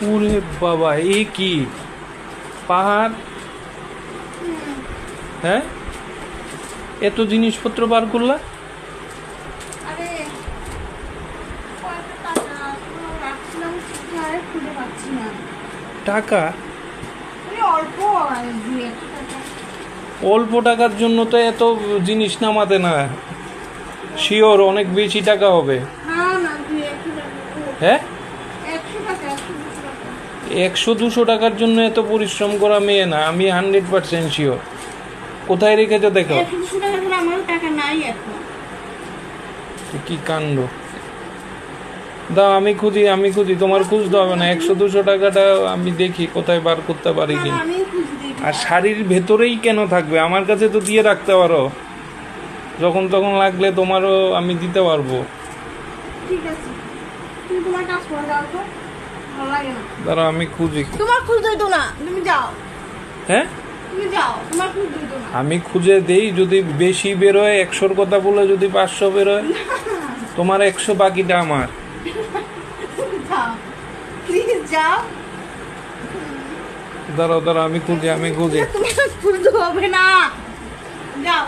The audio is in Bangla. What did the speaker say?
ওরে বাবা, এ কি পাহাড়? হ্যাঁ, এত জিনিসপত্র বার করলা? আরে কয়টা টাকা রাখছিলাম কোথায় খুঁজে পাচ্ছি না। টাকা? অল্প দিয়ে টাকা। অল্প টাকার জন্য তো এত জিনিস নামাতে না, শিওর অনেক বেশি টাকা হবে। না না দিয়ে 100 টাকা। হ্যাঁ, 100 টাকা 100 টাকা। 100-200 টাকার জন্য এত পরিশ্রম করা মেয়ে না, আমি 100% শিওর। কোথায় রেখেছো দেখো। 100 টাকা করে আমার টাকা নাই এখন। কি কাণ্ড! দাও, আমি খুঁজি, তোমার খুঁজতে হবে না। 100-200 টাকাটা আমি দেখি কোথায় বার করতে পারি না, কিনা। আমি খুঁজে দিই। আর শাড়ির ভেতরেই কেন থাকবে? আমার কাছে তো দিয়ে রাখতে পারো, যখন তখন লাগলে তোমারও আমি দিতে পারবো। ঠিক আছে, তুমি তোমার কাজ করে দাও তো, ভালো লাগে না। দাঁড়াও, আমি খুঁজি। তোমার খুঁজে দিতো না, তুমি যাও। হ্যাঁ, তুমি যাও, তোমার খুঁজে দিতো না। আমি খুঁজে দেই, যদি বেশি বেরোয় 100-র কথা বলে যদি 500 বেরোয়, তোমার 100, বাকিটা আমার। যাও, প্লিজ যাও। দাঁড়াও, আমি খুঁজি। তোমার খুঁজতে হবে না, যাও।